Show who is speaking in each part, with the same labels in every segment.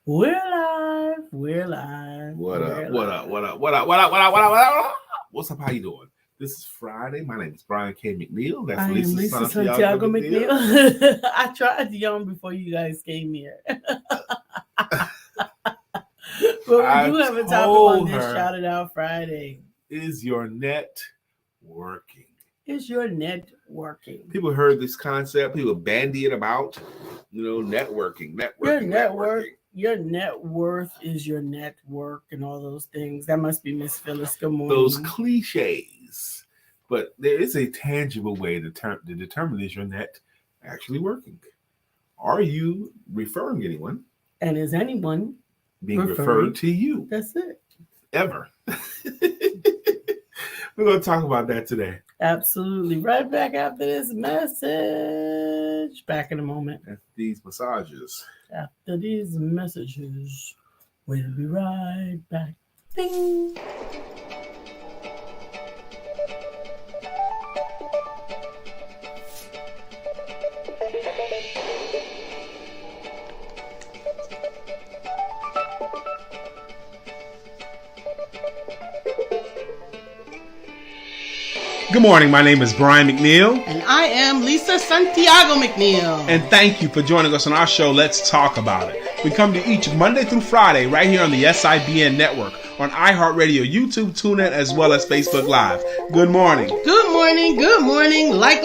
Speaker 1: We're live. We're live.
Speaker 2: What
Speaker 1: We're
Speaker 2: up? What
Speaker 1: live.
Speaker 2: up? What up? What up? What up? What up? What up? What up? What's up? How you doing? This is Friday. My name is Brian K. McNeill. That's
Speaker 1: I am
Speaker 2: Lisa
Speaker 1: Lisa
Speaker 2: Santiago
Speaker 1: Santiago
Speaker 2: McNeill.
Speaker 1: McNeill. I tried to yawn before you guys came here. But we
Speaker 2: I
Speaker 1: do have a topic on
Speaker 2: told
Speaker 1: this
Speaker 2: her,
Speaker 1: Shout It Out Friday.
Speaker 2: is your net working?
Speaker 1: Is your net working?
Speaker 2: People heard this concept. People bandy it about, networking.
Speaker 1: Your net worth is your network and all those things. That must be Miss Phyllis. Good morning.
Speaker 2: Those cliches. But there is a tangible way to determine is your net actually working. Are you referring anyone?
Speaker 1: And is anyone
Speaker 2: being referred to you?
Speaker 1: That's it.
Speaker 2: Ever. We're going to talk about that today.
Speaker 1: Absolutely. Right back after this message. Back in a moment.
Speaker 2: After these massages.
Speaker 1: After these messages. We'll be right back. Ding.
Speaker 3: Good morning. My name is Brian McNeill.
Speaker 4: And I am Lisa Santiago McNeill.
Speaker 3: And thank you for joining us on our show, Let's Talk About It. We come to each Monday through Friday right here on the SIBN network, on iHeartRadio, YouTube, TuneIn, as well as Facebook Live. Good morning.
Speaker 4: Good morning. Good morning. Like.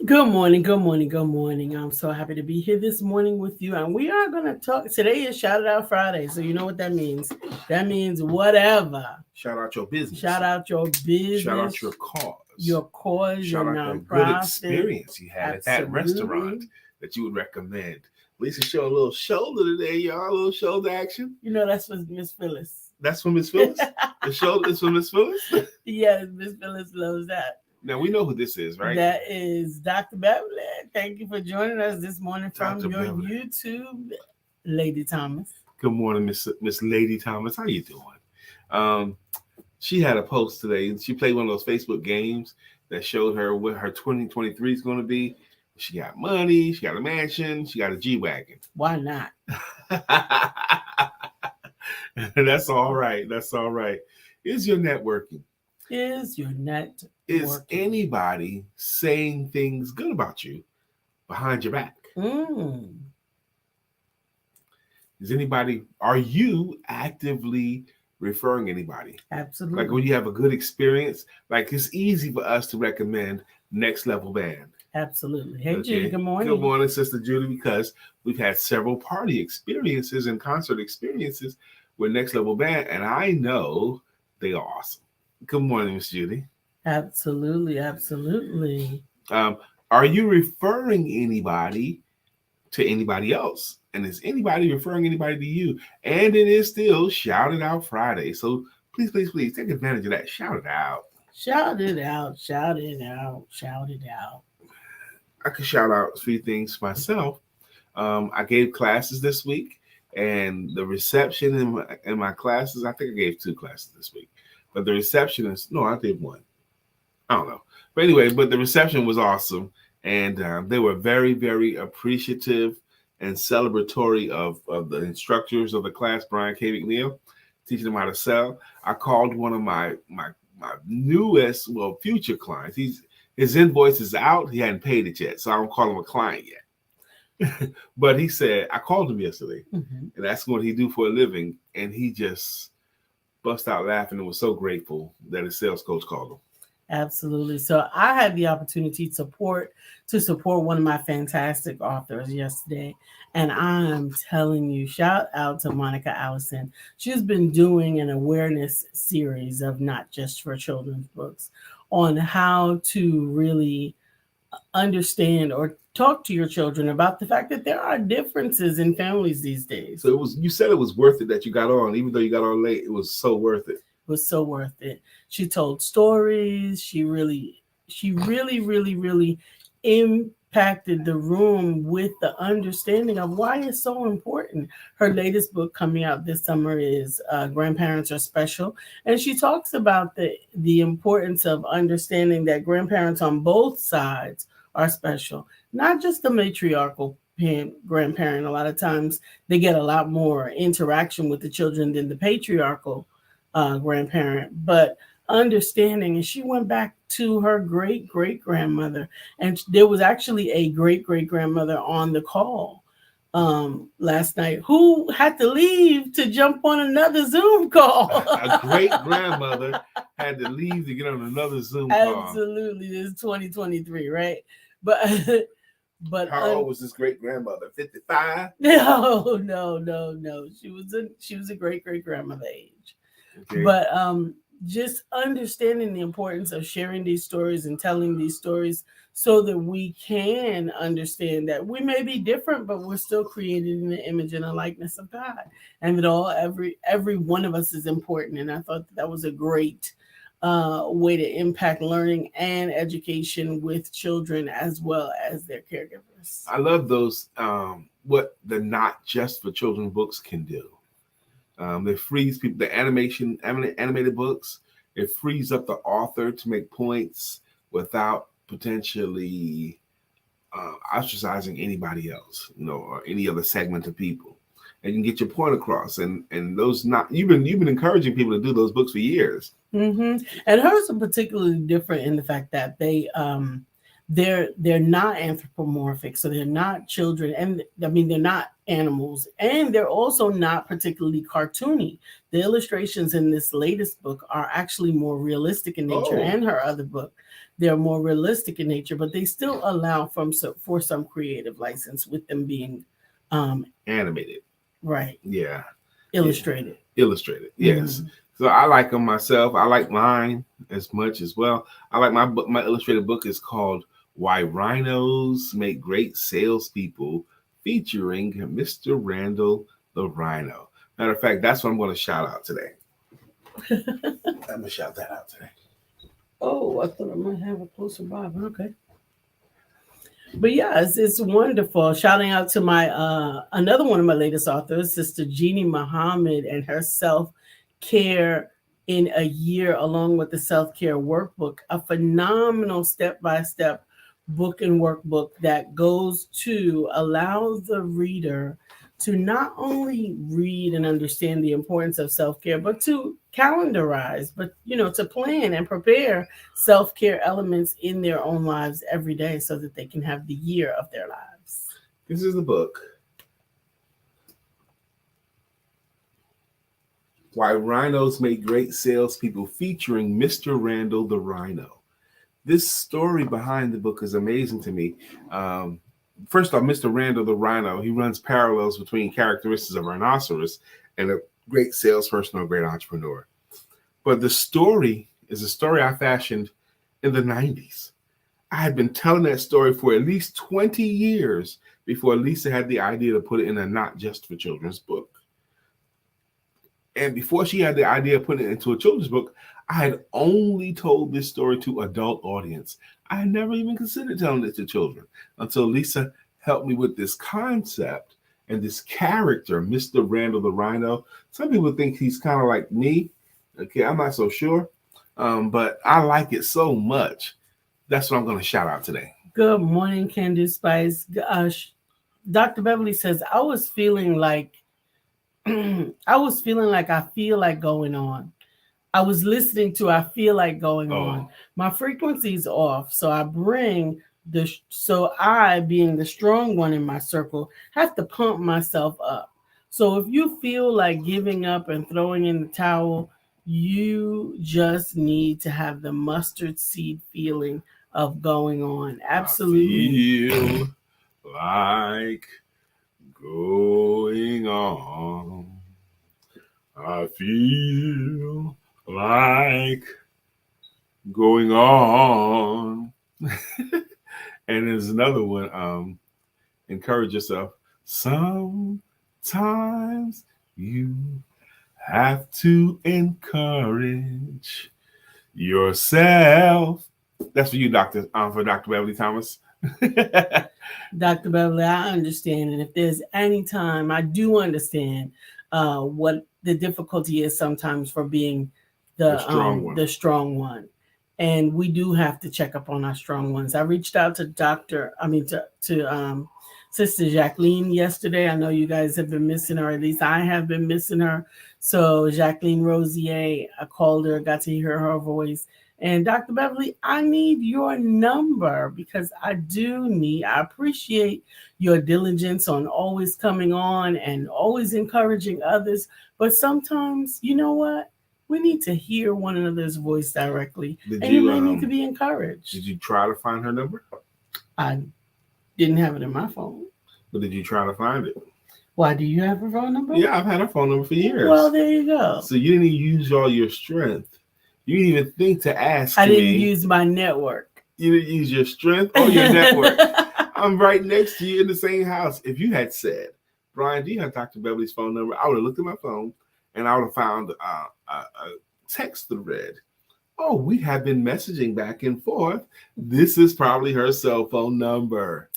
Speaker 1: Good morning, good morning, good morning. I'm so happy to be here this morning with you. And we are going to talk. Today is Shout It Out Friday. So you know what that means. That means whatever.
Speaker 2: Shout out your business.
Speaker 1: Shout out your business.
Speaker 2: Shout out your cause.
Speaker 1: Your cause,
Speaker 2: Shout
Speaker 1: your
Speaker 2: out
Speaker 1: nonprofit.
Speaker 2: the good experience you had
Speaker 1: Absolutely.
Speaker 2: at that restaurant that you would recommend. Lisa showed a little shoulder today, y'all. A little shoulder action.
Speaker 1: You know, that's for Miss Phyllis.
Speaker 2: That's for Miss Phyllis? The shoulder is for Miss Phyllis?
Speaker 1: Yes, Miss Phyllis loves that.
Speaker 2: Now, we know who this is, right?
Speaker 1: That is Dr. Beverly. Thank you for joining us this morning from
Speaker 2: Dr.
Speaker 1: your
Speaker 2: Beverly.
Speaker 1: YouTube, Lady Thomas.
Speaker 2: Good morning, Miss Lady Thomas. How you doing? She had a post today. She played one of those Facebook games that showed her what her 2023 is going to be. She got money. She got a mansion. She got a G-Wagon.
Speaker 1: Why not?
Speaker 2: That's all right. That's all right. Is your networking?
Speaker 1: Is your net
Speaker 2: Is
Speaker 1: working?
Speaker 2: anybody saying things good about you behind your back? Is anybody, are you actively referring anybody?
Speaker 1: Absolutely.
Speaker 2: Like when you have a good experience, like it's easy for us to recommend Next Level Band.
Speaker 1: Absolutely. Hey, Judy, good morning.
Speaker 2: Good morning, Sister Judy, because we've had several party experiences and concert experiences with Next Level Band, and I know they are awesome. Good morning, Miss Judy.
Speaker 1: Absolutely, absolutely.
Speaker 2: Are you referring anybody to anybody else? And is anybody referring anybody to you? And it is still Shout It Out Friday. So please, please, please take advantage of that. Shout it out.
Speaker 1: Shout it out, shout it out, shout it out.
Speaker 2: I could shout out a few things myself. I gave classes this week, and the reception in my classes, I think I gave 2 classes this week. But the receptionist, no, I did 1. I don't know. But anyway, but the reception was awesome. And they were very, very appreciative and celebratory of the instructors of the class, Brian K. McNeill, teaching them how to sell. I called one of my newest, future clients. His invoice is out. He hadn't paid it yet, so I don't call him a client yet. But he said, I called him yesterday and asked him what he do for a living. And he just bust out laughing and was so grateful that his sales coach called him.
Speaker 1: Absolutely. So I had the opportunity to support one of my fantastic authors yesterday. And I'm telling you, shout out to Monica Allison. She's been doing an awareness series of not just for children's books on how to really understand or talk to your children about the fact that there are differences in families these days.
Speaker 2: So you said it was worth it that you got on, even though you got on late. It was so worth it.
Speaker 1: Was so worth it. She told stories. She really impacted the room with the understanding of why it's so important. Her latest book coming out this summer is Grandparents Are Special. And she talks about the importance of understanding that grandparents on both sides are special. Not just the matriarchal grandparent. A lot of times they get a lot more interaction with the children than the patriarchal grandparent, but understanding. And she went back to her great great grandmother, and there was actually a great great grandmother on the call last night who had to leave to jump on another Zoom call.
Speaker 2: A great grandmother had to leave to get on another Zoom call.
Speaker 1: Absolutely, this is 2023, right? But but
Speaker 2: how old was this great grandmother? 55?
Speaker 1: No. She was a great great grandmother age. Okay. But just understanding the importance of sharing these stories and telling these stories so that we can understand that we may be different, but we're still created in the image and the likeness of God, and that every one of us is important. And I thought that was a great way to impact learning and education with children as well as their caregivers.
Speaker 2: I love those what the Not Just for Children books can do. They frees people. The animated books, it frees up the author to make points without potentially ostracizing anybody else, or any other segment of people, and you can get your point across. And those you've been encouraging people to do those books for years.
Speaker 1: Mm-hmm. And hers are particularly different in the fact that they're not anthropomorphic, so they're not children, and I mean they're not animals, and they're also not particularly cartoony. The illustrations in this latest book are actually more realistic in nature, and her other book, they're more realistic in nature, but they still allow for some creative license with them being
Speaker 2: animated,
Speaker 1: right?
Speaker 2: Yeah,
Speaker 1: illustrated,
Speaker 2: yes. Mm-hmm. So I like them myself. I like mine as much as well. I like my book. My illustrated book is called Why Rhinos Make Great Salespeople, featuring Mr. Randall the Rhino. Matter of fact, that's what I'm going to shout out today. I'm going to shout that out today.
Speaker 1: Oh, I thought I might have a closer by, but okay. But yeah, it's wonderful. Shouting out to my another one of my latest authors, Sister Jeannie Muhammad, and her self-care in a year, along with the self-care workbook, a phenomenal step-by-step book and workbook that goes to allow the reader to not only read and understand the importance of self-care, but to calendarize, but to plan and prepare self-care elements in their own lives every day so that they can have the year of their lives.
Speaker 2: This is the book. Why Rhinos Make Great Salespeople, featuring Mr. Randall the Rhino. This story behind the book is amazing to me. First off, Mr. Randall the Rhino, he runs parallels between characteristics of a rhinoceros and a great salesperson or a great entrepreneur. But the story is a story I fashioned in the 90s. I had been telling that story for at least 20 years before Lisa had the idea to put it in a Not Just for Children's book. And before she had the idea of putting it into a children's book, I had only told this story to adult audience. I had never even considered telling it to children until Lisa helped me with this concept and this character, Mr. Randall the Rhino. Some people think he's kind of like me. Okay, I'm not so sure, but I like it so much. That's what I'm going to shout out today.
Speaker 1: Good morning, Candy Spice. Dr. Beverly says, I was feeling like I feel like going on. I was listening to I feel like going on. My frequency's off, so I being the strong one in my circle, have to pump myself up. So if you feel like giving up and throwing in the towel, you just need to have the mustard seed feeling of going on. Absolutely.
Speaker 2: I feel like going on. I feel like going on. And there's another one. Encourage yourself. Sometimes you have to encourage yourself. That's for you, Doctor. For Dr. Beverly Thomas.
Speaker 1: Dr. Beverly, I understand, and if there's any time, I do understand what the difficulty is sometimes for being the strong one. and we do have to check up on our strong ones. I reached out to Sister Jacqueline yesterday. I know you guys have been missing her, at least I have been missing her. So Jacqueline Rosier, I called her, got to hear her voice. And Dr. Beverly, I need your number because I appreciate your diligence on always coming on and always encouraging others. But sometimes, you know what? We need to hear one another's voice directly. You may need to be encouraged.
Speaker 2: Did you try to find her number?
Speaker 1: I didn't have it in my phone.
Speaker 2: But did you try to find it?
Speaker 1: Why, do you have her phone number?
Speaker 2: Yeah, I've had her phone number for years.
Speaker 1: Well, there you go.
Speaker 2: So you didn't even use all your strength. You didn't even think to ask
Speaker 1: I
Speaker 2: me.
Speaker 1: didn't use my network.
Speaker 2: You didn't use your strength or your network. I'm right next to you in the same house. If you had said, Brian, do you have Dr. Beverly's phone number? I would have looked at my phone and I would have found a text thread. Oh, we have been messaging back and forth. This is probably her cell phone number.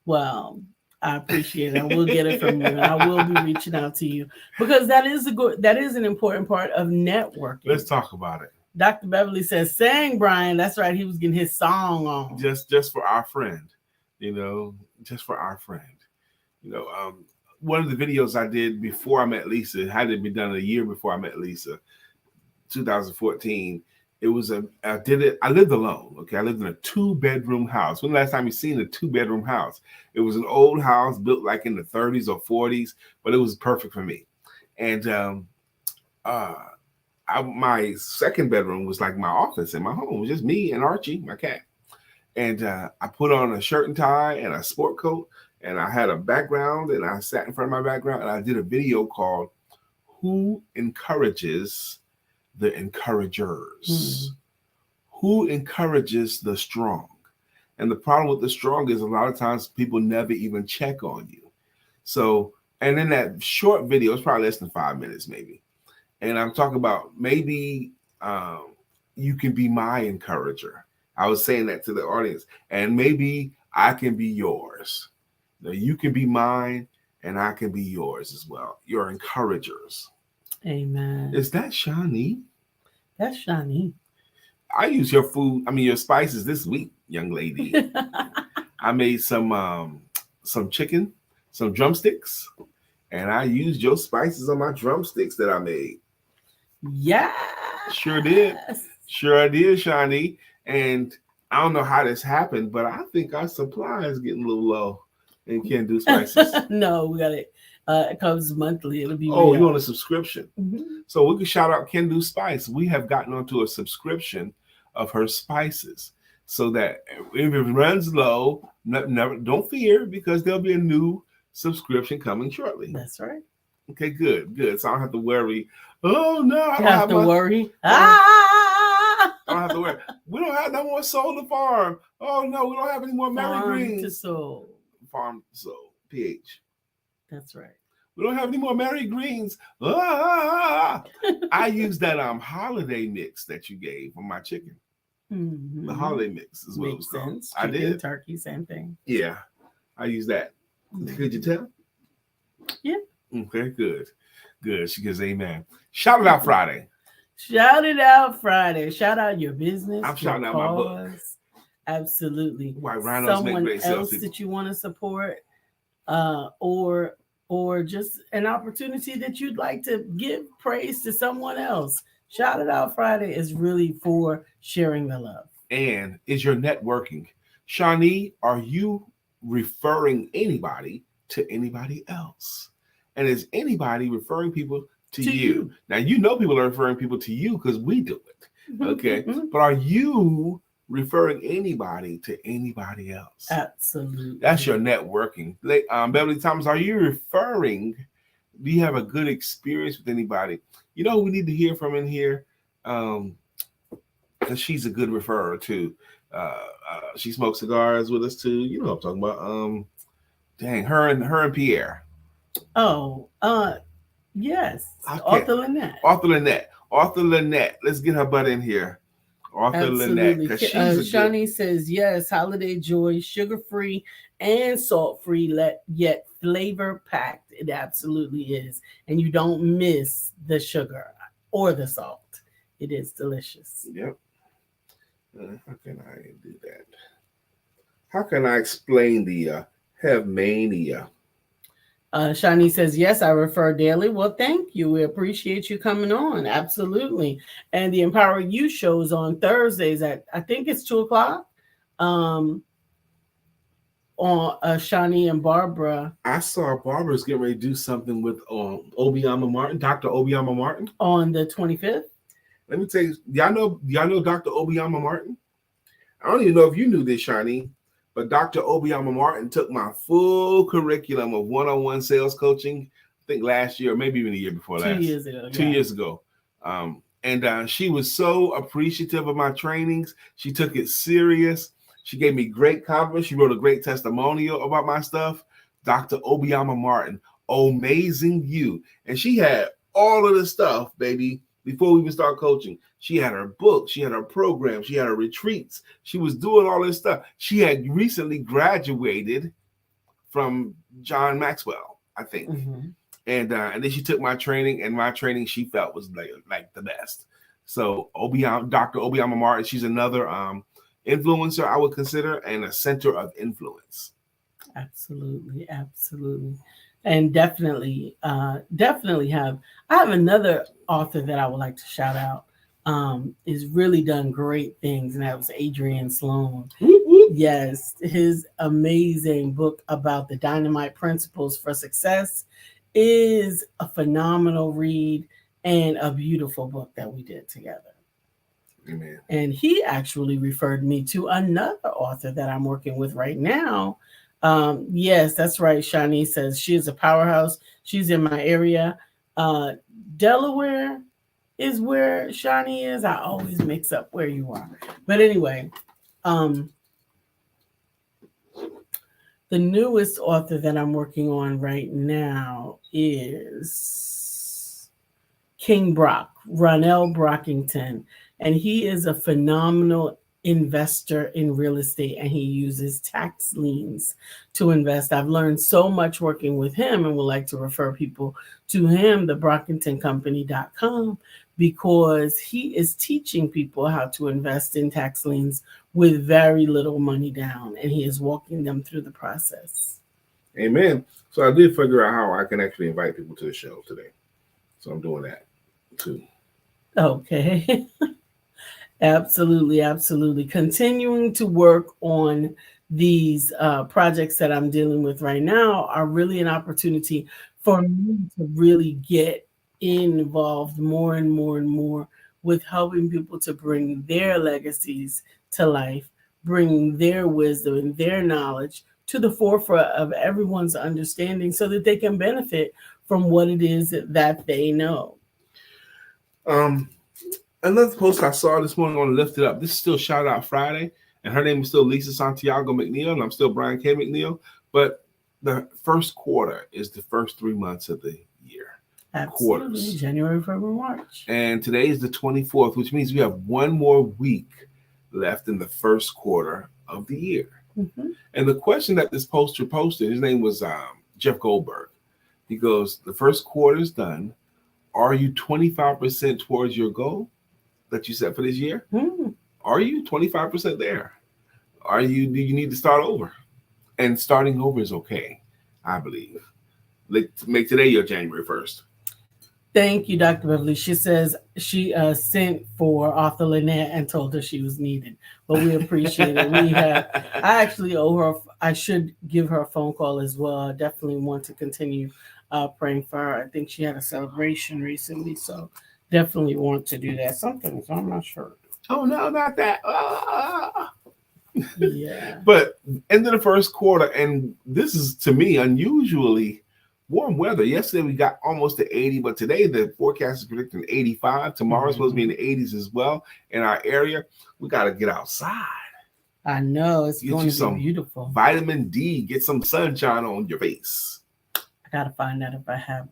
Speaker 1: Well, I appreciate it. I will get it from you, and I will be reaching out to you because that is an important part of networking.
Speaker 2: Let's talk about it.
Speaker 1: Dr. Beverly says, "Sang Brian." That's right. He was getting his song on.
Speaker 2: Just for our friend, just for our friend. One of the videos I did before I met Lisa had to be done a year before I met Lisa, 2014. I lived alone. Okay. I lived in a 2-bedroom house. When the last time you seen a 2-bedroom house? It was an old house built like in the 30s or 40s, but it was perfect for me. And my second bedroom was like my office in my home. It was just me and Archie, my cat. And I put on a shirt and tie and a sport coat, and I had a background, and I sat in front of my background, and I did a video called "Who Encourages the Encouragers?" Who encourages the strong? And the problem with the strong is a lot of times people never even check on you. So, and in that short video, it's probably less than 5 minutes maybe. And I'm talking about maybe you can be my encourager. I was saying that to the audience. And maybe I can be yours. Now, you can be mine and I can be yours as well. Your encouragers.
Speaker 1: Amen.
Speaker 2: Is that Shani?
Speaker 1: That's Shani.
Speaker 2: I use your spices this week, young lady. I made some chicken, some drumsticks, and I used your spices on my drumsticks that I made.
Speaker 1: Yeah.
Speaker 2: Sure did. Sure I did, Shani. And I don't know how this happened, but I think our supply is getting a little low and can't do spices.
Speaker 1: No, we got it. It comes monthly. It'll be.
Speaker 2: Oh, you on a subscription?
Speaker 1: Mm-hmm.
Speaker 2: So we can shout out Can Do Spice. We have gotten onto a subscription of her spices, so that if it runs low, don't fear, because there'll be a new subscription coming shortly.
Speaker 1: That's right.
Speaker 2: Okay, good. So I don't have to worry. Oh no, I
Speaker 1: don't have to worry.
Speaker 2: I don't have to worry. We don't have no more solar farm. Oh no, we don't have any more Mary Greens. Farm to soul. PH.
Speaker 1: That's right.
Speaker 2: We don't have any more Mary Greens. I use that holiday mix that you gave for my chicken.
Speaker 1: Mm-hmm.
Speaker 2: The holiday mix is what it was called.
Speaker 1: I did. Turkey, same thing.
Speaker 2: Yeah, I use that. Mm-hmm. Could you tell?
Speaker 1: Yeah.
Speaker 2: Okay, good. She goes, amen. Shout it out Friday.
Speaker 1: Shout it out Friday. Shout out your business.
Speaker 2: I'm shouting out my book.
Speaker 1: Absolutely.
Speaker 2: Why rhinos
Speaker 1: someone
Speaker 2: make great
Speaker 1: else
Speaker 2: salespeople.
Speaker 1: That you want to support, or just an opportunity that you'd like to give praise to someone else. Shout it out Friday is really for sharing the love.
Speaker 2: And is your networking? Shani, are you referring anybody to anybody else? And is anybody referring people to you? Now, people are referring people to you because we do it. Okay. But are you referring anybody to anybody else?
Speaker 1: Absolutely.
Speaker 2: That's your networking. Beverly Thomas, are you referring? Do you have a good experience with anybody? You know who we need to hear from in here? Because she's a good referrer too. She smokes cigars with us too. You know what I'm talking about. Her and Pierre.
Speaker 1: Oh, yes. Arthur
Speaker 2: Lynette. Let's get her butt in here. Arthur Lynette.
Speaker 1: Shani says, yes, holiday joy, sugar-free and salt-free, yet flavor-packed. It absolutely is. And you don't miss the sugar or the salt. It is delicious.
Speaker 2: Yep. How can I do that? How can I explain the have mania?
Speaker 1: Shani says, yes, I refer daily. Well, thank you. We appreciate you coming on. Absolutely. And the Empower You shows on Thursdays at, I think it's 2 o'clock. Um, on Shani and Barbara.
Speaker 2: I saw Barbara's getting ready to do something with Obiama Martin, Dr. Obiama Martin.
Speaker 1: On the 25th.
Speaker 2: Let me tell you, y'all know Dr. Obiama Martin? I don't even know if you knew this, Shani, but Dr. Obiama Martin took my full curriculum of one-on-one sales coaching, I think last year, or maybe even the year before last.
Speaker 1: 2 years ago.
Speaker 2: 2 years ago. And she was so appreciative of my trainings. She took it serious. She gave me great compliments. She wrote a great testimonial about my stuff. Dr. Obiama Martin, amazing you. And she had all of the stuff, baby, before we even start coaching. She had her book. She had her program. She had her retreats. She was doing all this stuff. She had recently graduated from John Maxwell, I think.
Speaker 1: Mm-hmm.
Speaker 2: And then she took my training, and my training she felt was like the best. So Dr. Obiama Martin, she's another influencer I would consider, and a center of influence.
Speaker 1: Absolutely, absolutely. And definitely I have another author that I would like to shout out. Is really done great things, and that was Adrian Sloan.
Speaker 2: Whoop, whoop.
Speaker 1: Yes, his amazing book about the dynamite principles for success is a phenomenal read and a beautiful book that we did together.
Speaker 2: Amen.
Speaker 1: And he actually referred me to another author that I'm working with right now. Yes, that's right. Shani says she is a powerhouse. She's in my area. Delaware is where Shani is. I always mix up where you are. But anyway, the newest author that I'm working on right now is King Brock, Ronell Brockington. And he is a phenomenal investor in real estate, and he uses tax liens to invest. I've learned so much working with him, and would like to refer people to him, the brockingtoncompany.com, because he is teaching people how to invest in tax liens with very little money down, and he is walking them through the process.
Speaker 2: Amen. So I did figure out how I can actually invite people to the show today. So I'm doing that too.
Speaker 1: Okay. Absolutely, absolutely. Continuing to work on these projects that I'm dealing with right now are really an opportunity for me to really get involved more and more and more with helping people to bring their legacies to life, bring their wisdom and their knowledge to the forefront of everyone's understanding so that they can benefit from what it is that they know.
Speaker 2: Another post I saw this morning on Lift It Up. This is still Shout Out Friday, and her name is still Lisa Santiago McNeill, and I'm still Brian K. McNeill. But the first quarter is the first 3 months of the year.
Speaker 1: Absolutely.
Speaker 2: Quarters.
Speaker 1: January, February, March.
Speaker 2: And today is the 24th, which means we have one more week left in the first quarter of the year.
Speaker 1: Mm-hmm.
Speaker 2: And the question that this poster posted, his name was Jeff Goldberg. He goes, the first quarter is done. Are you 25% towards your goal that you set for this year?
Speaker 1: Mm-hmm.
Speaker 2: Are you 25% there? Do you need to start over? And starting over is okay, I believe. Make today your January 1st.
Speaker 1: Thank you, Dr. Beverly. She says she sent for Arthur Lynette and told her she was needed. But we appreciate it. I actually owe her. I should give her a phone call as well. I definitely want to continue praying for her. I think she had a celebration recently, so definitely want to do that. Something, so I'm not sure.
Speaker 2: Oh, no, not that.
Speaker 1: Yeah.
Speaker 2: But end of the first quarter, and this is, to me, unusually warm weather. Yesterday we got almost to 80, but today the forecast is predicting 85. Tomorrow's supposed to be in the 80s as well. In our area, we got to get outside.
Speaker 1: I know. It's going to be beautiful.
Speaker 2: Vitamin D. Get some sunshine on your face.
Speaker 1: I got to find out if I have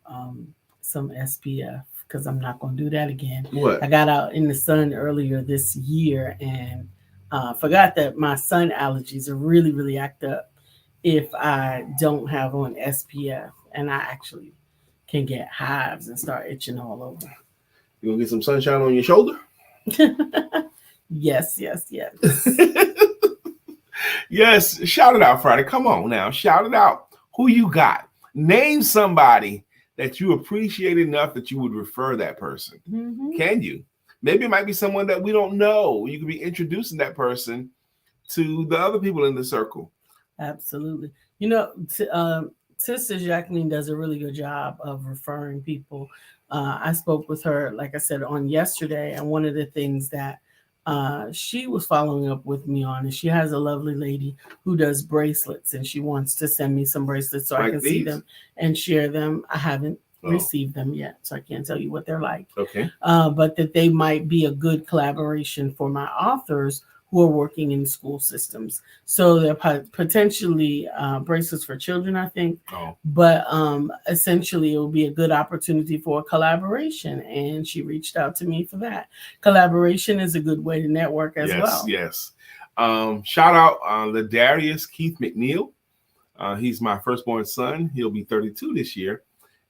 Speaker 1: some SPF, because I'm not going to do that again.
Speaker 2: What?
Speaker 1: I got out in the sun earlier this year and forgot that my sun allergies are really, really act up if I don't have on SPF. And I actually can get hives and start itching all over.
Speaker 2: You gonna get some sunshine on your shoulder?
Speaker 1: Yes.
Speaker 2: Yes, shout it out, Friday. Come on now, shout it out. Who you got? Name somebody that you appreciate enough that you would refer that person.
Speaker 1: Mm-hmm.
Speaker 2: Can you? Maybe it might be someone that we don't know. You could be introducing that person to the other people in the circle.
Speaker 1: Absolutely. Sister Jacqueline does a really good job of referring people. I spoke with her, like I said, on yesterday, and one of the things that she was following up with me on is she has a lovely lady who does bracelets, and she wants to send me some bracelets so I can see them and share them. I haven't received them yet, so I can't tell you what they're like.
Speaker 2: Okay.
Speaker 1: But that they might be a good collaboration for my authors who are working in school systems. So they're potentially bracelets for children, I think. But essentially, it will be a good opportunity for a collaboration. And she reached out to me for that. Collaboration is a good way to network as well.
Speaker 2: Yes. Shout out Ladarius Keith McNeill. He's my firstborn son. He'll be 32 this year.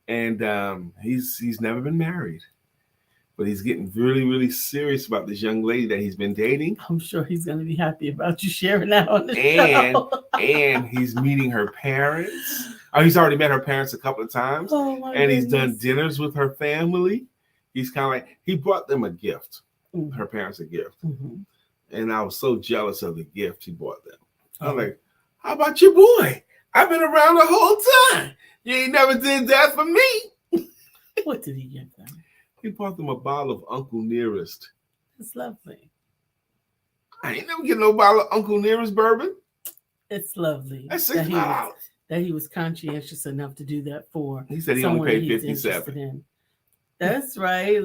Speaker 2: And he's never been married. But he's getting really, really serious about this young lady that he's been dating.
Speaker 1: I'm sure he's going to be happy about you sharing that on the show.
Speaker 2: And he's meeting her parents. He's already met her parents a couple of times. And he's done dinners with her family. He's kind of like, he brought them a gift. Mm-hmm. Her parents a gift. Mm-hmm. And I was so jealous of the gift he brought them. I was like, how about your boy? I've been around the whole time. You ain't never did that for me.
Speaker 1: What did he give them?
Speaker 2: He bought them a bottle of Uncle Nearest.
Speaker 1: It's lovely.
Speaker 2: I ain't never get no bottle of Uncle Nearest bourbon.
Speaker 1: It's lovely.
Speaker 2: That's $6.
Speaker 1: That he was conscientious enough to do that for.
Speaker 2: He said he only paid $57.
Speaker 1: That's right,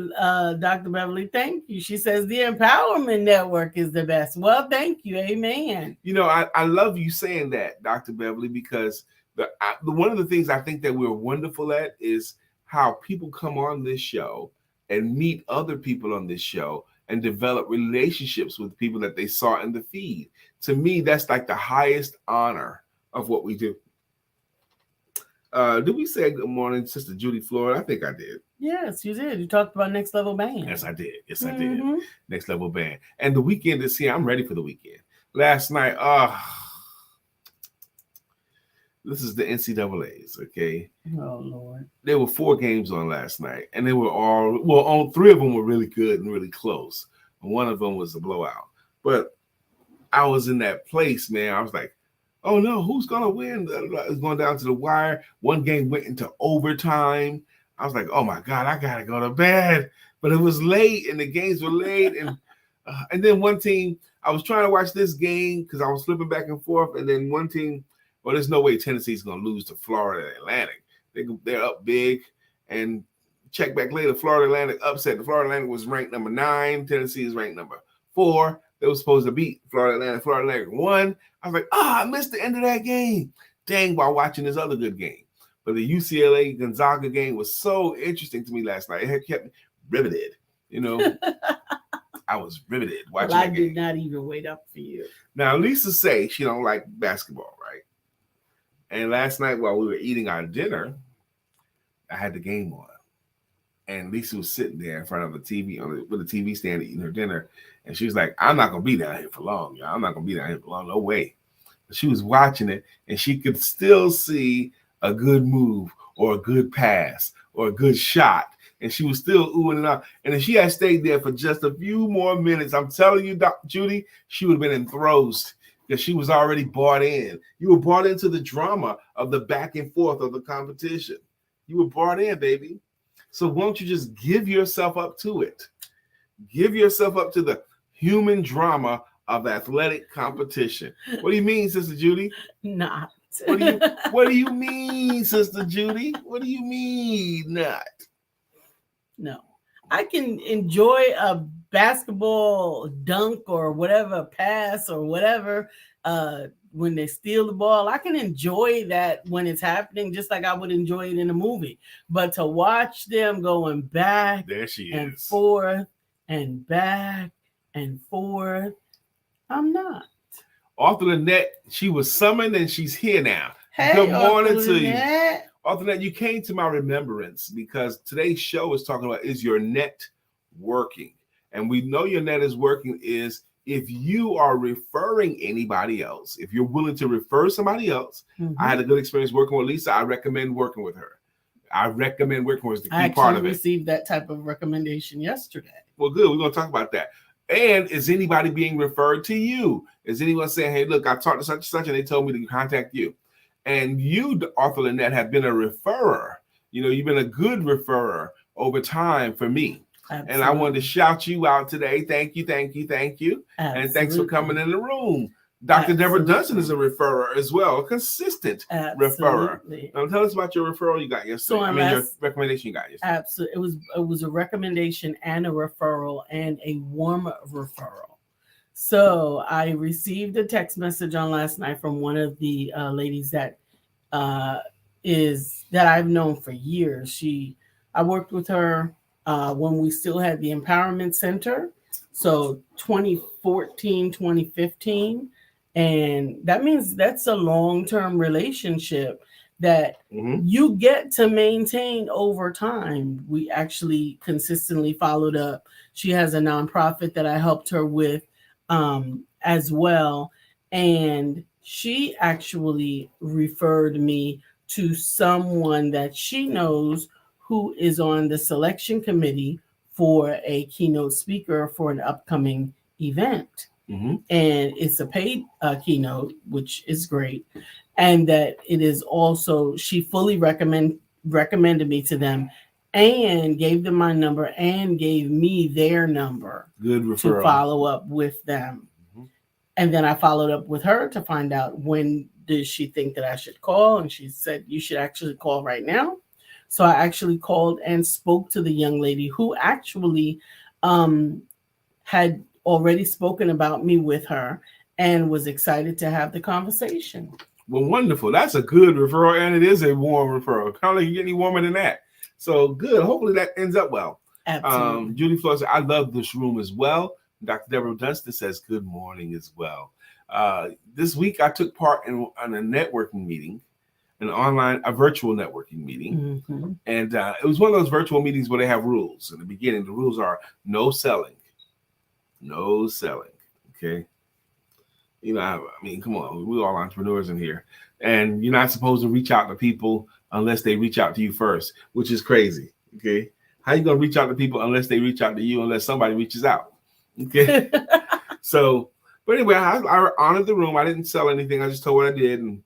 Speaker 1: Dr. Beverly. Thank you. She says the Empowerment Network is the best. Well, thank you. Amen.
Speaker 2: I love you saying that, Dr. Beverly, because the one of the things I think that we're wonderful at is how people come on this show and meet other people on this show and develop relationships with people that they saw in the feed. To me, that's like the highest honor of what we do. Did we say good morning, Sister Judy Floyd? I think I did.
Speaker 1: Yes, you did. You talked about Next Level Band.
Speaker 2: Yes, I did. I did. Next Level Band. And the weekend is here. I'm ready for the weekend. Last night, this is the NCAAs, okay?
Speaker 1: Oh, Lord.
Speaker 2: There were 4 games on last night, and they were all, 3 of them were really good and really close. And one of them was a blowout. But I was in that place, man. I was like, oh, no, who's going to win? It's going down to the wire. One game went into overtime. I was like, oh, my God, I got to go to bed. But it was late, and the games were late. And then one team, I was trying to watch this game because I was flipping back and forth, and then one team, well, there's no way Tennessee's going to lose to Florida Atlantic. They're up big. And check back later, Florida Atlantic upset. The Florida Atlantic was ranked number 9. Tennessee is ranked number 4. They were supposed to beat Florida Atlantic. Florida Atlantic won. I was like, I missed the end of that game. Dang, while watching this other good game. But the UCLA-Gonzaga game was so interesting to me last night. It had kept me riveted. I was riveted watching that game.
Speaker 1: I did not even wait up for you.
Speaker 2: Now, Lisa say she don't like basketball, right? And last night while we were eating our dinner, I had the game on. And Lisa was sitting there in front of the TV with a TV stand eating her dinner. And she was like, I'm not going to be down here for long, y'all. I'm not going to be down here for long. No way. But she was watching it, and she could still see a good move or a good pass or a good shot. And she was still oohing and out. And if she had stayed there for just a few more minutes, I'm telling you, Dr. Judy, she would have been enthroned. Because she was already bought in. You were brought into the drama of the back and forth of the competition. You were brought in, baby. So won't you just give yourself up to it? Give yourself up to the human drama of athletic competition. What do you mean, Sister Judy?
Speaker 1: Not.
Speaker 2: What do you mean, Sister Judy? What do you mean, not?
Speaker 1: No. I can enjoy a basketball dunk or whatever, pass or whatever, when they steal the ball. I can enjoy that when it's happening, just like I would enjoy it in a movie. But to watch them going back and forth and back and forth, I'm not.
Speaker 2: Author Lynette, she was summoned and she's here now.
Speaker 1: Hey,
Speaker 2: good morning to
Speaker 1: Lynette.
Speaker 2: you. Author Lynette, you came to my remembrance because today's show is talking about, is your net working? And we know your net is working is if you are referring anybody else, if you're willing to refer somebody else. I had a good experience working with Lisa. I recommend working with her. I recommend working with her. The key part of it.
Speaker 1: I received that type of recommendation yesterday.
Speaker 2: Well, good. We're going to talk about that. And is anybody being referred to you? Is anyone saying, hey, look, I talked to such and such, and they told me to contact you? And you, Arthur Lynette, have been a referrer. You've been a good referrer over time for me. Absolutely. And I wanted to shout you out today. Thank you, thank you, thank you. Absolutely. And thanks for coming in the room. Dr. Deborah Dunston is a referrer as well, a consistent referrer. Now tell us about your referral you got yesterday. Your recommendation you got yesterday.
Speaker 1: Absolutely. It was a recommendation and a referral and a warm referral. So I received a text message on last night from one of the ladies that I've known for years. I worked with her when we still had the Empowerment Center. So 2014, 2015. And that means that's a long-term relationship that you get to maintain over time. We actually consistently followed up. She has a nonprofit that I helped her with as well. And she actually referred me to someone that she knows who is on the selection committee for a keynote speaker for an upcoming event. And it's a paid keynote, which is great. And that it is also, she fully recommended me to them and gave them my number and gave me their number.
Speaker 2: Good referral.
Speaker 1: To follow up with them. And then I followed up with her to find out when does she think that I should call. And she said, you should actually call right now. So I actually called and spoke to the young lady who actually had already spoken about me with her and was excited to have the conversation.
Speaker 2: Well, wonderful. That's a good referral, and it is a warm referral. Can't let you get any warmer than that. So good. Hopefully that ends up well.
Speaker 1: Absolutely.
Speaker 2: Judy Flores, I love this room as well. Dr. Deborah Dunston says good morning as well. This week I took part in a networking meeting, a virtual networking meeting. And it was one of those virtual meetings where they have rules. In the beginning, the rules are no selling. No selling. Okay. Come on. We're all entrepreneurs in here. And you're not supposed to reach out to people unless they reach out to you first, which is crazy. Okay. How you going to reach out to people unless they reach out to you, unless somebody reaches out? Okay. But anyway, I honored the room. I didn't sell anything. I just told what I did. And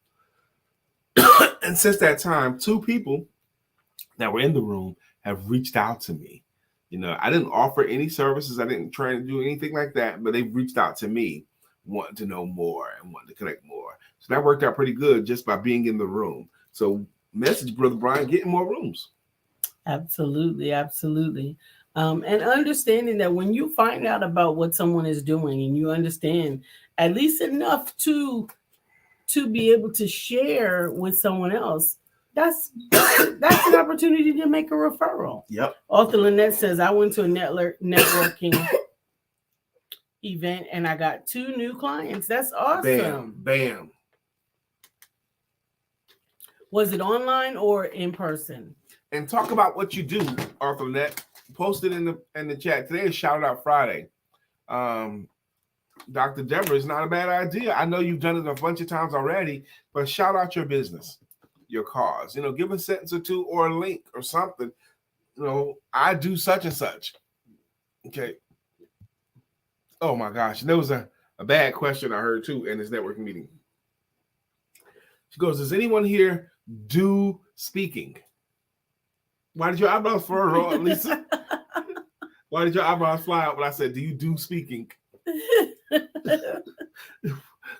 Speaker 2: since that time, 2 people that were in the room have reached out to me. I didn't offer any services. I didn't try to do anything like that, but they've reached out to me wanting to know more and wanting to connect more. So that worked out pretty good just by being in the room. So message Brother Brian, getting more rooms.
Speaker 1: Absolutely. Absolutely. And understanding that when you find out about what someone is doing and you understand at least enough to be able to share with someone else, that's an opportunity to make a referral.
Speaker 2: Yep.
Speaker 1: Arthur Lynette says, I went to a networking event and I got 2 new clients. That's awesome.
Speaker 2: Bam.
Speaker 1: Was it online or in person?
Speaker 2: And talk about what you do, Arthur Lynette. Post it in the chat. Today is Shout Out Friday. Dr. Deborah, is not a bad idea. I know you've done it a bunch of times already, but shout out your business, your cause. Give a sentence or 2 or a link or something. I do such and such. Okay. Oh my gosh. And there was a bad question I heard too in this networking meeting. She goes, does anyone here do speaking? Why did your eyebrows furrow, Lisa? Why did your eyebrows fly out when I said, do you do speaking?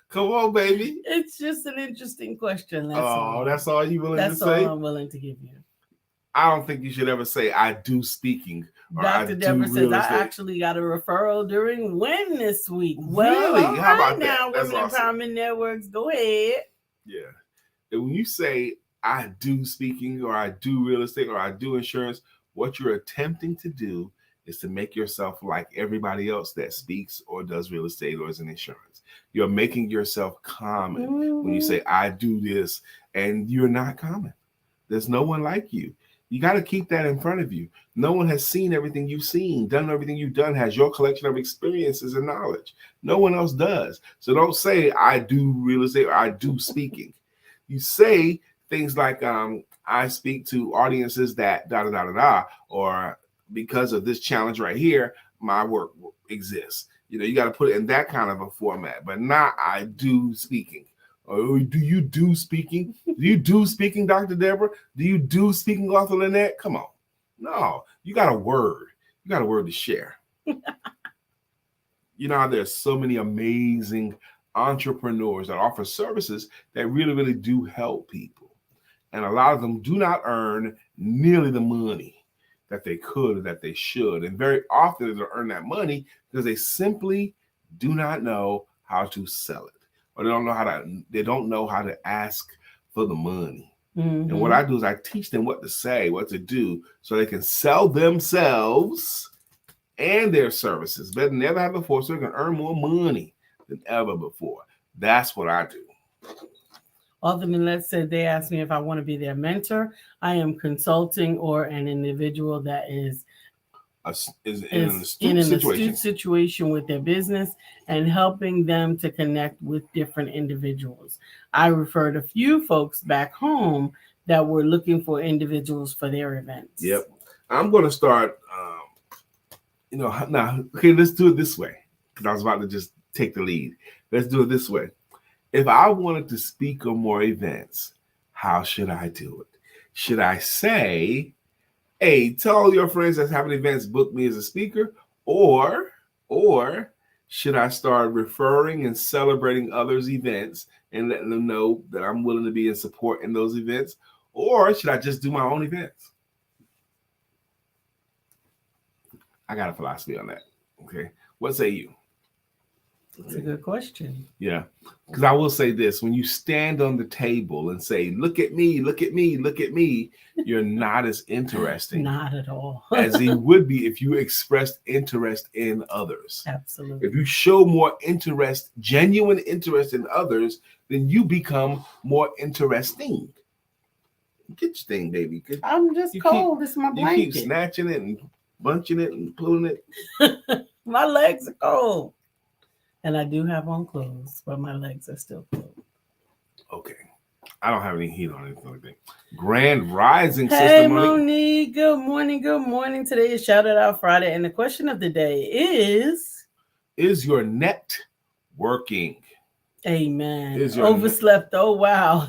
Speaker 2: Come on, baby.
Speaker 1: It's just an interesting question. That's
Speaker 2: all you willing to say?
Speaker 1: That's all I'm willing to give you.
Speaker 2: I don't think you should ever say I do speaking.
Speaker 1: Dr. Deborah says, I actually got a referral during Win this week. Well,
Speaker 2: really?
Speaker 1: How about now, Women Empowerment Networks, go ahead.
Speaker 2: Yeah. And when you say I do speaking or I do real estate or I do insurance, what you're attempting to do is to make yourself like everybody else that speaks or does real estate or is in insurance. You're making yourself common when you say I do this, and you're not common. There's no one like you. You got to keep that in front of you. No one has seen everything you've seen, done everything you've done, has your collection of experiences and knowledge. No one else does. So don't say, I do real estate or I do speaking. You say things like, I speak to audiences that da-da-da-da-da, or because of this challenge right here, my work exists. You got to put it in that kind of a format, but not I do speaking. Oh, do you do speaking? Do you do speaking, Dr. Deborah? Do you do speaking, Arthur Lynette? Come on. No, you got a word. You got a word to share. You know how there's so many amazing entrepreneurs that offer services that really, really do help people. And a lot of them do not earn nearly the money that they could or that they should. And very often they earn that money because they simply do not know how to sell it. Or they don't know how to ask for the money. Mm-hmm. And what I do is I teach them what to say, what to do, so they can sell themselves and their services better than they ever have before, so they can earn more money than ever before. That's what I do.
Speaker 1: Other than that said, they asked me if I want to be their mentor. I am consulting or an individual that is in an astute situation with their business and helping them to connect with different individuals. I referred a few folks back home that were looking for individuals for their events.
Speaker 2: Yep. I'm going to start, now, okay, let's do it this way, because I was about to just take the lead. Let's do it this way. If I wanted to speak on more events, how should I do it? Should I say, hey, tell all your friends that's having events, book me as a speaker? Or should I start referring and celebrating others' events and letting them know that I'm willing to be in support in those events? Or should I just do my own events? I got a philosophy on that. Okay. What say you?
Speaker 1: That's a good question.
Speaker 2: Yeah. Because I will say this, when you stand on the table and say, look at me, look at me, look at me, you're not as interesting.
Speaker 1: Not at all.
Speaker 2: as he would be if you expressed interest in others.
Speaker 1: Absolutely.
Speaker 2: If you show more interest, genuine interest in others, then you become more interesting. Get your thing, baby.
Speaker 1: I'm just cold. It's my blanket.
Speaker 2: You keep snatching it and bunching it and pulling it.
Speaker 1: My legs are cold. And I do have on clothes, but my legs are still cold.
Speaker 2: Okay. I don't have any heat on anything like that. Grand Rising,
Speaker 1: Hey,
Speaker 2: Sister
Speaker 1: Monique. Good morning. Good morning. Today is Shout It Out Friday. And the question of the day is
Speaker 2: your net working?
Speaker 1: Amen. Overslept. Oh, wow.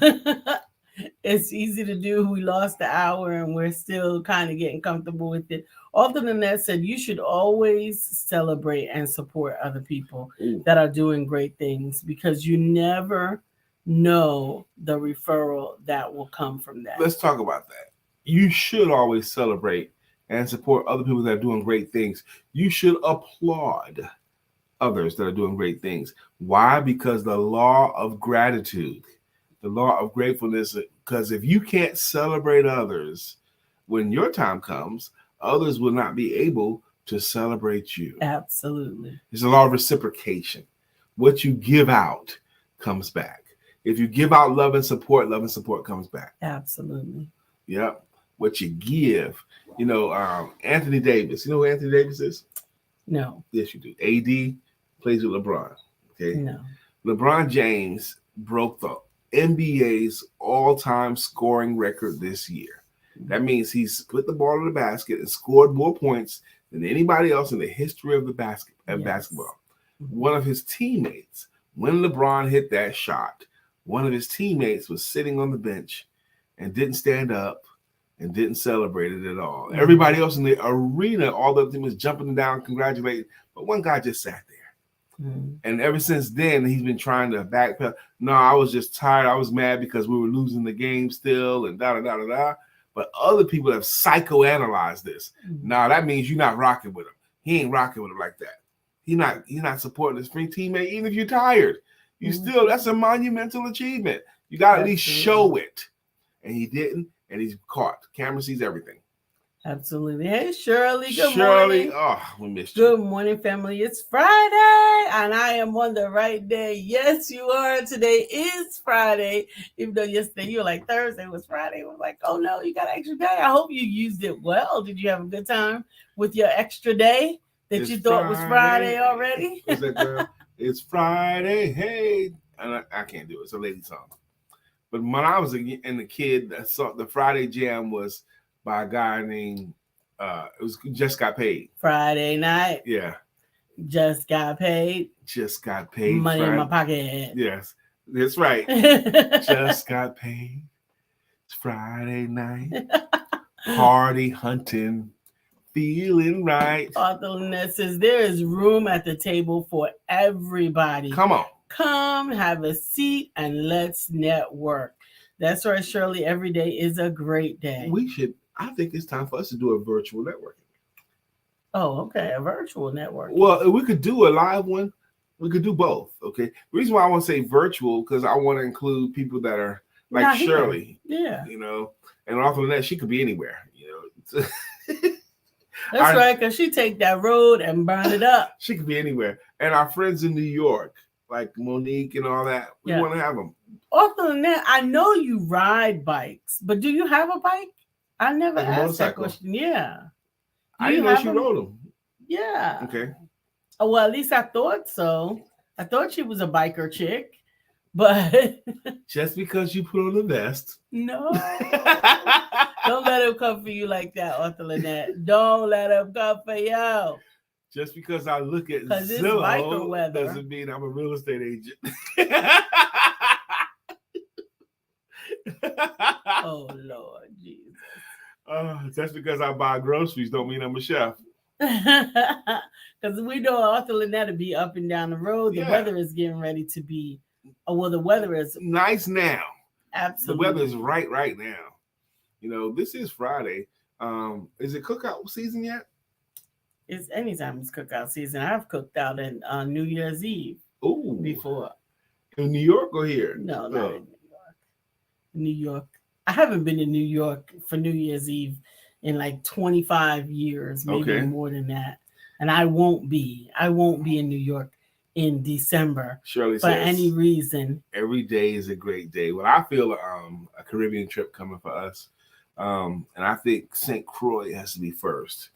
Speaker 1: It's easy to do. We lost the hour and we're still kind of getting comfortable with it. Other than that said, you should always celebrate and support other people that are doing great things, because you never know the referral that will come from that.
Speaker 2: Let's talk about that. You should always celebrate and support other people that are doing great things. You should applaud others that are doing great things. Why? Because the law of gratitude, the law of gratefulness, because if you can't celebrate others when your time comes, others will not be able to celebrate you.
Speaker 1: Absolutely.
Speaker 2: It's a law of reciprocation. What you give out comes back. If you give out love and support comes back.
Speaker 1: Absolutely.
Speaker 2: Yep. What you give. Anthony Davis. You know who Anthony Davis is?
Speaker 1: No.
Speaker 2: Yes, you do. AD plays with LeBron. Okay.
Speaker 1: No.
Speaker 2: LeBron James broke the NBA's all-time scoring record this year. That means he's put the ball in the basket and scored more points than anybody else in the history of the basketball. One of his teammates, when LeBron hit that shot, one of his teammates was sitting on the bench and didn't stand up and didn't celebrate it at all. Mm-hmm. Everybody else in the arena, all the team was jumping down, congratulating, but one guy just sat there. Mm-hmm. And ever since then, he's been trying to backpedal. No, I was just tired. I was mad because we were losing the game still and da-da-da-da-da. But other people have psychoanalyzed this. Mm-hmm. Now, that means you're not rocking with him. He ain't rocking with him like that. He's not supporting his free teammate, even if you're tired. You still, that's a monumental achievement. You got to at least show it. And he didn't, and he's caught. Camera sees everything.
Speaker 1: Absolutely. Hey, Shirley. Good
Speaker 2: Shirley,
Speaker 1: morning.
Speaker 2: oh, we missed you.
Speaker 1: Good morning, family. It's Friday, and I am on the right day. Yes, you are. Today is Friday. Even though yesterday you were like Thursday was Friday. I was like, oh no, you got an extra day. I hope you used it well. Did you have a good time with your extra day that
Speaker 2: It's
Speaker 1: you thought was Friday already?
Speaker 2: What's that girl? It's Friday. Hey, and I can't do it. It's a lady song. But when I was a kid, the Friday Jam was by a guy named it was Just Got Paid.
Speaker 1: Friday night.
Speaker 2: Yeah.
Speaker 1: Just got paid.
Speaker 2: Just got paid.
Speaker 1: Money in my pocket.
Speaker 2: Yes, that's right. Just got paid. It's Friday night. Party hunting. Feeling right.
Speaker 1: Arthur Lynette says there is room at the table for everybody.
Speaker 2: Come on.
Speaker 1: Come, have a seat, and let's network. That's right, Shirley. Every day is a great day.
Speaker 2: I think it's time for us to do a virtual networking.
Speaker 1: Oh, okay. A virtual network.
Speaker 2: Well, we could do a live one. We could do both. Okay. The reason why I want to say virtual, because I want to include people that are like
Speaker 1: Not
Speaker 2: Shirley.
Speaker 1: Here. Yeah.
Speaker 2: You know, and also that she could be anywhere. You know.
Speaker 1: That's right, because she take that road and burn it up.
Speaker 2: She could be anywhere. And our friends in New York, like Monique and all that, we want to have them.
Speaker 1: Other than that, I know you ride bikes, but do you have a bike? I never
Speaker 2: Like
Speaker 1: asked that question. Yeah.
Speaker 2: I didn't know she rode them.
Speaker 1: Yeah.
Speaker 2: Okay.
Speaker 1: Oh, well, at least I thought so. I thought she was a biker chick, but
Speaker 2: just because you put on the vest.
Speaker 1: No. Don't let him come for you like that, Arthur Lynette. Don't let him come for you.
Speaker 2: Just because I look at Zillow doesn't mean I'm a real estate agent.
Speaker 1: Oh, Lord Jesus.
Speaker 2: Just because I buy groceries don't mean I'm a chef.
Speaker 1: Because we know Arthur Lynette will be up and down the road. The weather is getting ready to be, the weather is
Speaker 2: nice now.
Speaker 1: Absolutely.
Speaker 2: The weather is right now. You know, this is Friday. Is it cookout season yet?
Speaker 1: It's anytime it's cookout season. I've cooked out in New Year's Eve.
Speaker 2: Ooh.
Speaker 1: Before.
Speaker 2: In New York or here?
Speaker 1: No, not in New York. New York. I haven't been in New York for New Year's Eve in like 25 years, maybe more than that. And I won't be. I won't be in New York in December
Speaker 2: Shirley
Speaker 1: for any reason.
Speaker 2: Every day is a great day. Well, I feel a Caribbean trip coming for us. And I think St. Croix has to be first.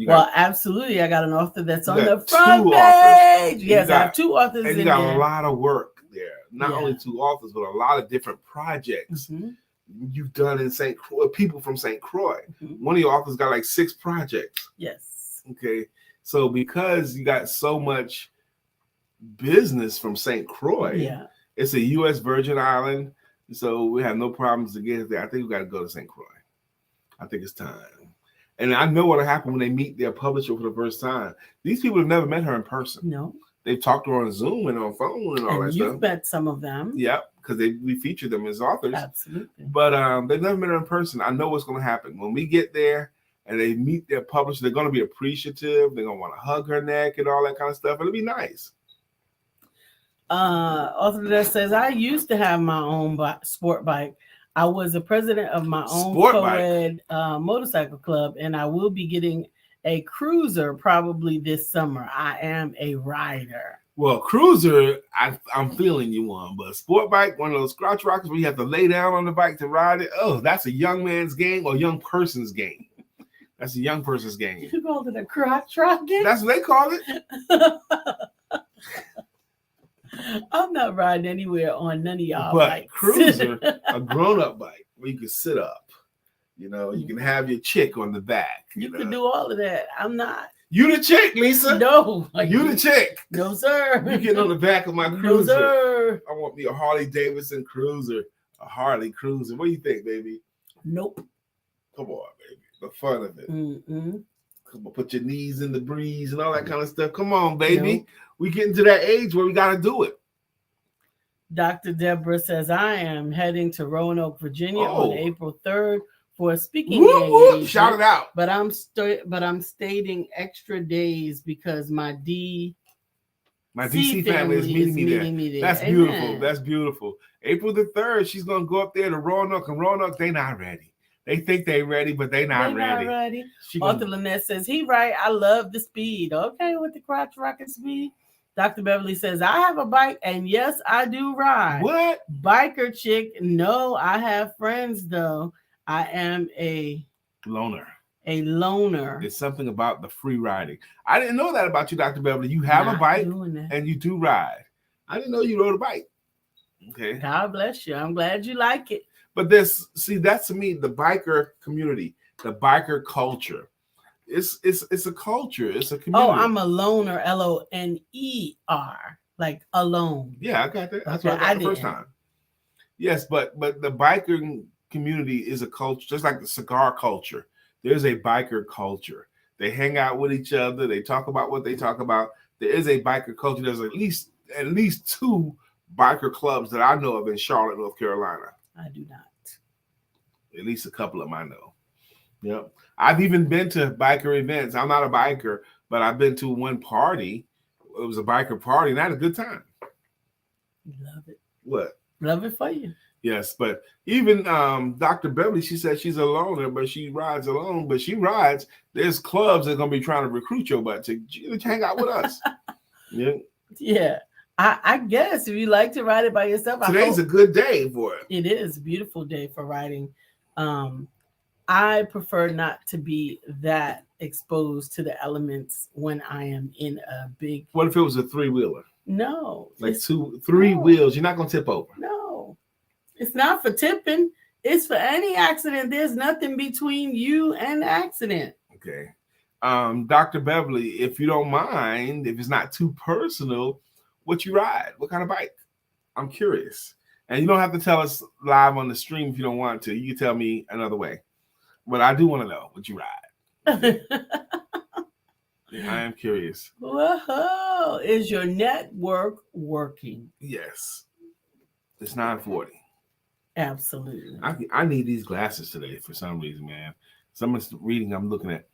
Speaker 1: Absolutely. I got an author that's on the front page. Yes, I have two authors
Speaker 2: and you got a lot of work there. Not only two authors, but a lot of different projects you've done in St. Croix. People from St. Croix. One of your authors got like 6 projects.
Speaker 1: Yes.
Speaker 2: Okay. So because you got so much business from St. Croix, it's a U.S. Virgin Island. So we have no problems to get there. I think we got to go to St. Croix. I think it's time. And I know what'll happen when they meet their publisher for the first time. These people have never met her in person.
Speaker 1: No.
Speaker 2: They've talked to her on Zoom and on phone and all that stuff.
Speaker 1: You've met some of them.
Speaker 2: Yep, because we feature them as authors.
Speaker 1: Absolutely.
Speaker 2: But they've never met her in person. I know what's going to happen. When we get there and they meet their publisher, they're going to be appreciative. They're going to want to hug her neck and all that kind of stuff. It'll be nice.
Speaker 1: Author that says, I used to have my own sport bike. I was the president of my own co-ed motorcycle club, and I will be getting a cruiser probably this summer. I am a rider.
Speaker 2: Well, cruiser, I'm feeling you on, but sport bike, one of those crotch rockets where you have to lay down on the bike to ride it. Oh, that's a young man's game or young person's game. That's a young person's game.
Speaker 1: You called it a crotch rocket?
Speaker 2: That's what they call it.
Speaker 1: I'm not riding anywhere on none of y'all
Speaker 2: bikes.
Speaker 1: But
Speaker 2: cruiser, a grown-up bike where you can sit up. You know, you can have your chick on the back.
Speaker 1: You can do all of that. I'm not.
Speaker 2: You the chick, Lisa.
Speaker 1: No.
Speaker 2: You the chick.
Speaker 1: No, sir.
Speaker 2: You get on the back of my cruiser.
Speaker 1: No, sir.
Speaker 2: I want me a Harley Davidson cruiser. A Harley cruiser. What do you think, baby?
Speaker 1: Nope.
Speaker 2: Come on, baby. The fun of it. Come on, put your knees in the breeze and all that kind of stuff. Come on, baby. Nope. We getting to that age where we got to do it.
Speaker 1: Dr. Deborah says, I am heading to Roanoke, Virginia on April 3rd for a speaking engagement.
Speaker 2: Shout it out.
Speaker 1: But I'm stating extra days because my DC family is meeting me there.
Speaker 2: That's beautiful. That's beautiful. April the 3rd, she's going to go up there to Roanoke, and Roanoke, they not ready. They think they ready, but they not
Speaker 1: They're
Speaker 2: ready.
Speaker 1: not ready.
Speaker 2: She
Speaker 1: Arthur
Speaker 2: gonna,
Speaker 1: Lynette says, he right. I love the speed. Okay, with the crotch rocket speed. Dr. Beverly says, I have a bike, and yes, I do ride.
Speaker 2: what?
Speaker 1: Biker chick, no, I have friends, though. I am a
Speaker 2: Loner.
Speaker 1: loner.
Speaker 2: There's something about the free riding. I didn't know that about you, Dr. Beverly. You have
Speaker 1: Not
Speaker 2: a bike
Speaker 1: doing that.
Speaker 2: and you do ride. I didn't know you rode a bike. Okay.
Speaker 1: God bless you. I'm glad you like it.
Speaker 2: But that's to me the biker community, the biker culture. It's a culture. It's a community.
Speaker 1: Oh, I'm a loner, Loner, like alone.
Speaker 2: Yeah, I got that. That's
Speaker 1: Okay,
Speaker 2: what I got
Speaker 1: I
Speaker 2: the first
Speaker 1: did.
Speaker 2: time. Yes, but the biker community is a culture, just like the cigar culture. There's a biker culture. They hang out with each other. They talk about what they talk about. There is a biker culture. There's at least 2 biker clubs that I know of in Charlotte, North Carolina.
Speaker 1: I do not.
Speaker 2: At least a couple of them I know. Yep. I've even been to biker events. I'm not a biker, but I've been to one party. It was a biker party, and I had a good time.
Speaker 1: Love it.
Speaker 2: What?
Speaker 1: Love it for you.
Speaker 2: Yes, but even Dr. Beverly, she said she's a loner, but she rides alone. But she rides. There's clubs that are going to be trying to recruit your butt to hang out with us. Yeah.
Speaker 1: Yeah. I guess if you like to ride it by yourself.
Speaker 2: Today's a good day for it.
Speaker 1: It is a beautiful day for riding. I prefer not to be that exposed to the elements when I am in a big.
Speaker 2: What if it was a 3-wheeler?
Speaker 1: No.
Speaker 2: Like 3 wheels. You're not going to tip over.
Speaker 1: No. It's not for tipping. It's for any accident. There's nothing between you and the accident.
Speaker 2: Okay. Dr. Beverly, if you don't mind, if it's not too personal, what you ride? What kind of bike? I'm curious. And you don't have to tell us live on the stream if you don't want to. You can tell me another way. But I do want to know what you ride. I am curious.
Speaker 1: Whoa. Is your network working?
Speaker 2: Yes. It's 9:40.
Speaker 1: Absolutely.
Speaker 2: I need these glasses today for some reason, man. Someone's reading I'm looking at.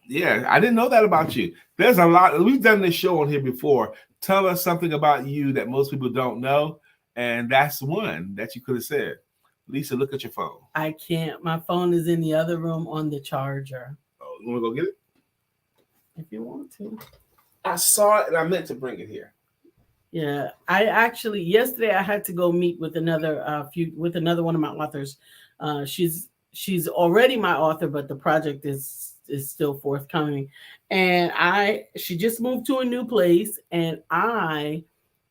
Speaker 2: Yeah, I didn't know that about you. There's a lot. We've done this show on here before. Tell us something about you that most people don't know. And that's one that you could have said. Lisa, look at your phone.
Speaker 1: I can't. My phone is in the other room on the charger.
Speaker 2: Oh, you want to go get it?
Speaker 1: If you want to.
Speaker 2: I saw it and I meant to bring it here.
Speaker 1: Yeah, I actually yesterday I had to go meet with another one of my authors. She's already my author, but the project is still forthcoming. And she just moved to a new place, and I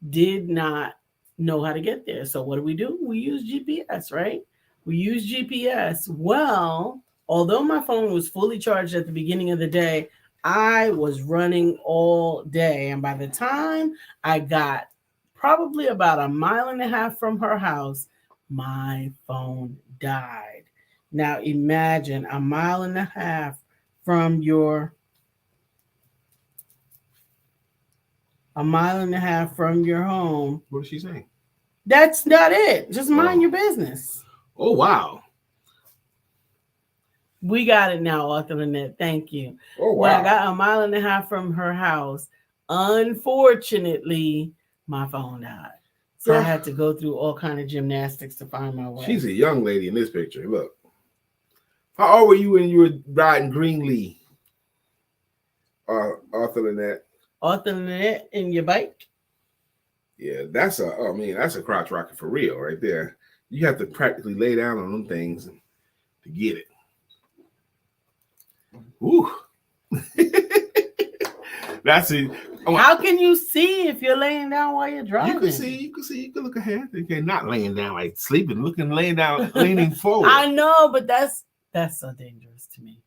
Speaker 1: did not know how to get there. So what do? We use GPS, right? We use GPS. Well, although my phone was fully charged at the beginning of the day, I was running all day. And by the time I got probably about 1.5 miles from her house, my phone died. Now imagine 1.5 miles from your 1.5 miles from your home.
Speaker 2: What is she saying?
Speaker 1: That's not it. Just mind your business.
Speaker 2: Oh, wow.
Speaker 1: We got it now, Arthur Lynette. Thank you.
Speaker 2: Oh, wow.
Speaker 1: When I got 1.5 miles from her house, unfortunately, my phone died. So I had to go through all kind of gymnastics to find my way.
Speaker 2: She's a young lady in this picture. Look. How old were you when you were riding Greenlee? Arthur Lynette.
Speaker 1: Arthur Lynette in your bike?
Speaker 2: Yeah, that's a crotch rocket for real right there. You have to practically lay down on them things to get it. Ooh. That's it.
Speaker 1: How can you see if you're laying down while you're driving?
Speaker 2: You can see, you can look ahead. You can not laying down like sleeping, laying down, leaning forward.
Speaker 1: I know, but that's so dangerous to me.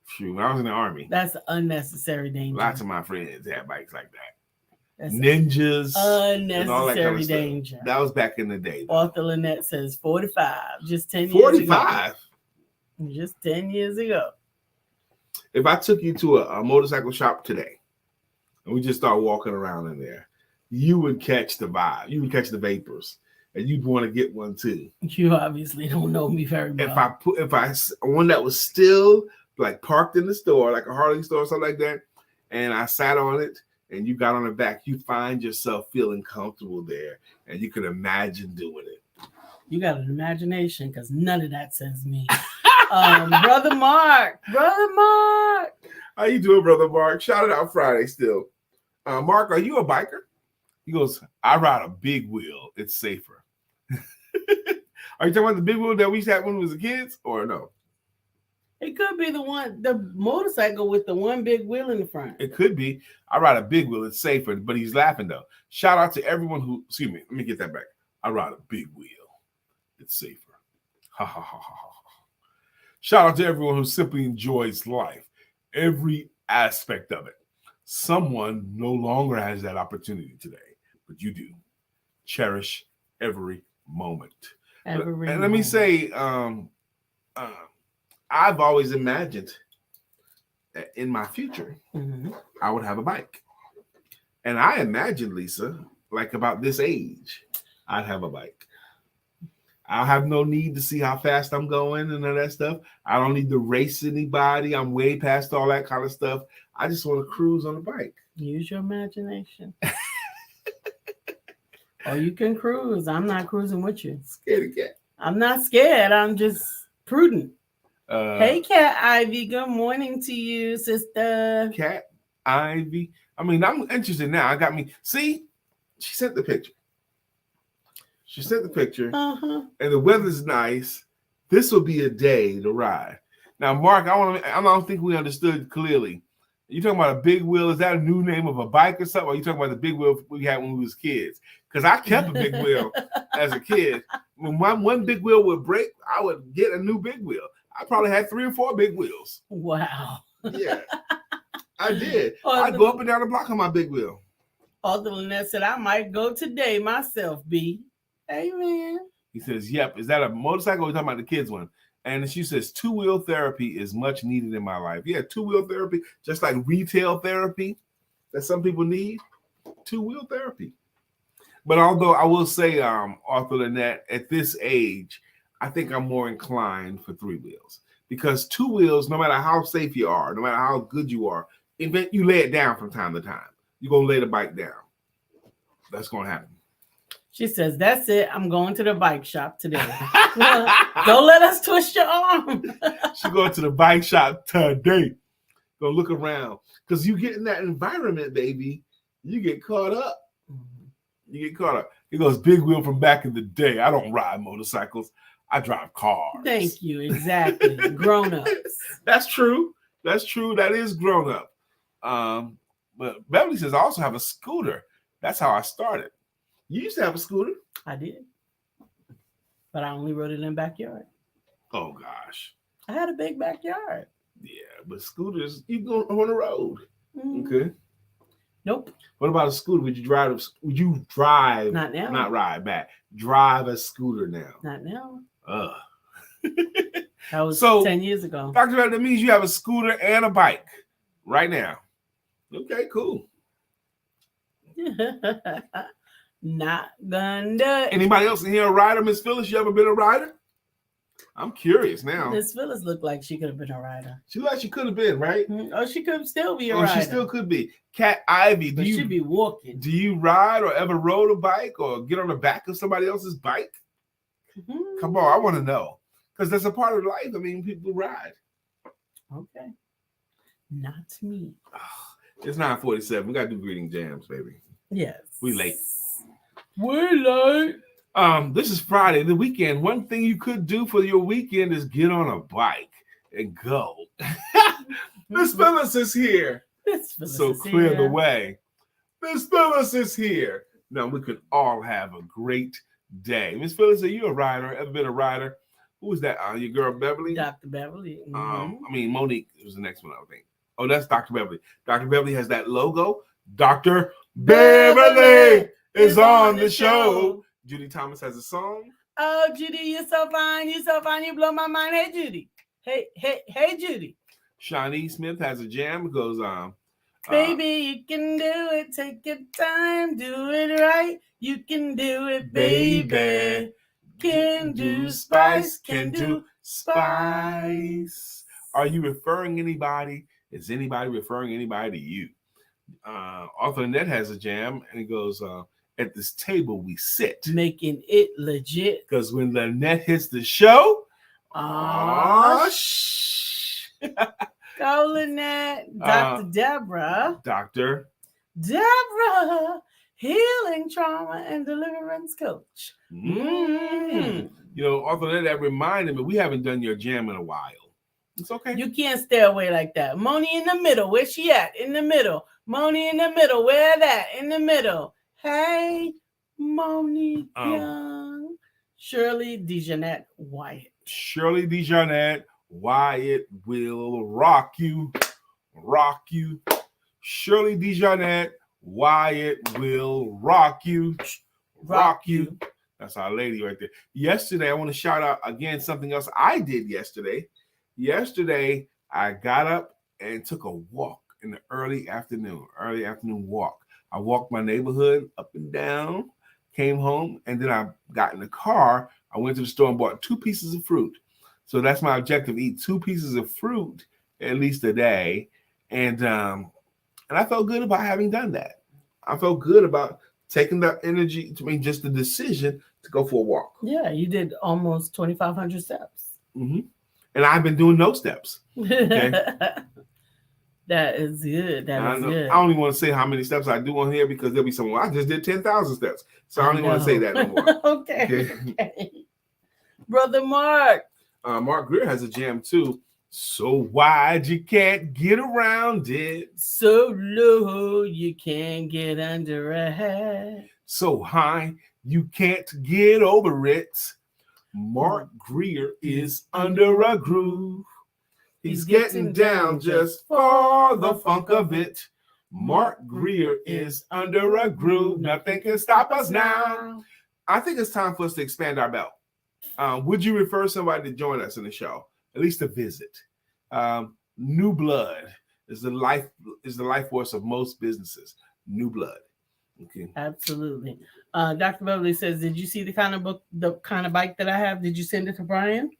Speaker 2: Shoot, when I was in the Army.
Speaker 1: That's unnecessary danger.
Speaker 2: Lots of my friends had bikes like that.
Speaker 1: That's
Speaker 2: Ninjas.
Speaker 1: Unnecessary danger.
Speaker 2: Stuff. That was back in the day.
Speaker 1: Arthur Lynette says 45, just 10 years
Speaker 2: 45?
Speaker 1: ago. Just 10 years ago.
Speaker 2: If I took you to a motorcycle shop today, and we just start walking around in there, you would catch the vibe. You would catch the vapors, and you'd want to get one too.
Speaker 1: You obviously don't know me very well.
Speaker 2: If I one that was still like parked in the store, like a Harley store or something like that, and I sat on it, and you got on the back, you find yourself feeling comfortable there, and you can imagine doing it.
Speaker 1: You got an imagination, because none of that says me. Brother Mark.
Speaker 2: How you doing, Brother Mark? Shout it out Friday still. Mark, are you a biker? He goes, I ride a big wheel. It's safer. Are you talking about the big wheel that we used to have when we was kids, or no?
Speaker 1: It could be the motorcycle with the one big wheel in the front.
Speaker 2: It could be. I ride a big wheel. It's safer, but he's laughing though. Shout out to everyone who, excuse me, let me get that back. I ride a big wheel. It's safer. Ha ha ha ha ha. Shout out to everyone who simply enjoys life, every aspect of it. Someone no longer has that opportunity today, but you do. Cherish every moment. And let me say, I've always imagined that in my future, I would have a bike. And I imagined, Lisa, like about this age, I'd have a bike. I'll have no need to see how fast I'm going and all that stuff. I don't need to race anybody. I'm way past all that kind of stuff. I just want to cruise on a bike.
Speaker 1: Use your imagination. Or you can cruise. I'm not cruising with you.
Speaker 2: Scared cat.
Speaker 1: I'm not scared. I'm just prudent. Hey, Cat Ivy. Good morning to you, sister.
Speaker 2: Cat Ivy. I mean, I'm interested now. I got me. See, she sent the picture. And the weather's nice. This will be a day to ride. Now, Mark, I don't think we understood clearly. You talking about a big wheel? Is that a new name of a bike or something? Or are you talking about the big wheel we had when we was kids? Because I kept a big wheel as a kid. When one big wheel would break, I would get a new big wheel. I probably had 3 or 4 big wheels.
Speaker 1: Wow.
Speaker 2: Yeah, I did. I'd go up and down the block on my big wheel.
Speaker 1: Arthur Lynette said, I might go today myself, B. Amen.
Speaker 2: He says, yep. Is that a motorcycle? We're talking about the kids one. And she says, 2-wheel therapy is much needed in my life. Yeah, 2-wheel therapy, just like retail therapy that some people need. 2-wheel therapy. But although I will say, Arthur Lynette, at this age, I think I'm more inclined for 3 wheels. Because 2 wheels, no matter how safe you are, no matter how good you are, you lay it down from time to time. You're going to lay the bike down. That's going to happen.
Speaker 1: She says, that's it. I'm going to the bike shop today. Don't let us twist your arm.
Speaker 2: She's going to the bike shop today. Go look around. Because you get in that environment, baby, you get caught up. You get caught up. He goes, big wheel from back in the day. I don't ride motorcycles. I drive cars.
Speaker 1: Thank you. Exactly. Grown-ups.
Speaker 2: That's true. That is grown-up. But Beverly says, I also have a scooter. That's how I started. You used to have a scooter.
Speaker 1: I did. But I only rode it in the backyard.
Speaker 2: Oh, gosh.
Speaker 1: I had a big backyard.
Speaker 2: Yeah, but scooters, you go on the road. Okay.
Speaker 1: Nope.
Speaker 2: What about a scooter? Would you drive?
Speaker 1: Not now.
Speaker 2: Not ride back. Drive a scooter now.
Speaker 1: Not now.
Speaker 2: That
Speaker 1: was 10 years ago.
Speaker 2: Dr. Beverly, that means you have a scooter and a bike right now. Okay, cool.
Speaker 1: Not gonna do it.
Speaker 2: Anybody else in here a rider, Miss Phyllis? You ever been a rider? I'm curious now.
Speaker 1: Miss Phyllis looked like she could have been a rider.
Speaker 2: She looked like she could have been, right?
Speaker 1: Oh, she could still be a rider.
Speaker 2: She still could be. Cat Ivy,
Speaker 1: but she'd be walking.
Speaker 2: Do you ride or ever rode a bike or get on the back of somebody else's bike? Come on, I want to know. Because that's a part of life. I mean, people ride.
Speaker 1: Okay. Not me.
Speaker 2: It's 9:47. We got to do greeting jams, baby.
Speaker 1: Yes.
Speaker 2: We late.
Speaker 1: We're late.
Speaker 2: This is Friday, the weekend. One thing you could do for your weekend is get on a bike and go. Miss Phyllis is here. So clear the way. Miss Phyllis is here. Now we could all have a great day. Miss Phyllis, are you a rider? Ever been a rider? Who is that? Your girl Beverly?
Speaker 1: Dr. Beverly.
Speaker 2: Monique was the next one, I think. Oh, that's Dr. Beverly. Dr. Beverly has that logo. Dr. Beverly is on the show. Judy Thomas has a song.
Speaker 1: Oh, Judy, you're so fine. You're so fine. You blow my mind. Hey, Judy. Hey, Judy.
Speaker 2: Shawnee Smith has a jam. It goes
Speaker 1: baby, you can do it. Take your time. Do it right. You can do it, baby. Can do spice. Can do spice.
Speaker 2: Are you referring anybody? Is anybody referring anybody to you? Arthur Lynette has a jam, and it goes, at this table we sit.
Speaker 1: Making it legit.
Speaker 2: Because when Lynette hits the show,
Speaker 1: Oh,
Speaker 2: shh.
Speaker 1: go, Lynette. Dr. Deborah.
Speaker 2: Dr.
Speaker 1: Deborah, healing trauma and deliverance coach.
Speaker 2: You know, although that reminded me, we haven't done your jam in a while. It's okay.
Speaker 1: You can't stay away like that. Moni in the middle. Where she at? In the middle. Moni in the middle. Where that? In the middle. Hey, Moni Young. Shirley DeJohnette Wyatt.
Speaker 2: Shirley DeJohnette Wyatt will rock you. Rock you. Shirley DeJohnette Wyatt will rock you. Rock you. That's our lady right there. Yesterday, I want to shout out again something else I did yesterday. Yesterday, I got up and took a walk in the early afternoon walk. I walked my neighborhood up and down, came home, and then I got in the car. I went to the store and bought 2 pieces of fruit. So that's my objective, eat 2 pieces of fruit at least a day. And I felt good about having done that. I felt good about taking that energy to make just the decision to go for a walk.
Speaker 1: Yeah, you did almost 2,500 steps.
Speaker 2: Mm-hmm. And I've been doing no steps. Okay?
Speaker 1: That is good. That is good.
Speaker 2: I don't even want to say how many steps I do on here because there'll be someone, I just did 10,000 steps. So I don't even want to say that no more.
Speaker 1: Okay. Brother Mark.
Speaker 2: Mark Greer has a jam too. So wide you can't get around it.
Speaker 1: So low you can't get under it.
Speaker 2: So high you can't get over it. Mark Greer is under a groove. He's getting down just for the funk of it. Mark Greer is under a groove. Nothing can stop us now. I think it's time for us to expand our belt. Would you refer somebody to join us in the show? At least to visit. New blood is the life force of most businesses. New blood. Okay.
Speaker 1: Absolutely. Dr. Beverly says, did you see the kind of bike that I have? Did you send it to Brian?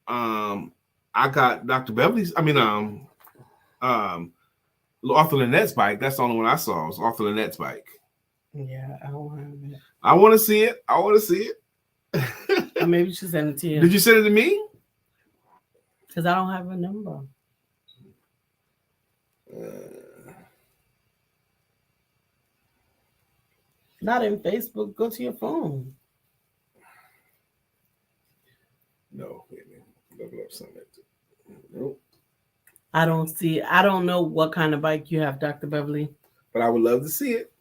Speaker 2: I got Dr. Beverly's, Arthur Lynette's bike. That's the only one I saw. It was Arthur Lynette's bike.
Speaker 1: Yeah, I don't have it.
Speaker 2: I want to see it.
Speaker 1: Or maybe you should send it to you.
Speaker 2: Did you send it to me?
Speaker 1: Because I don't have a number. Not in Facebook. Go to your phone.
Speaker 2: No, wait a minute. Level up something. Nope.
Speaker 1: I don't know what kind of bike you have, Dr. Beverly.
Speaker 2: But I would love to see it.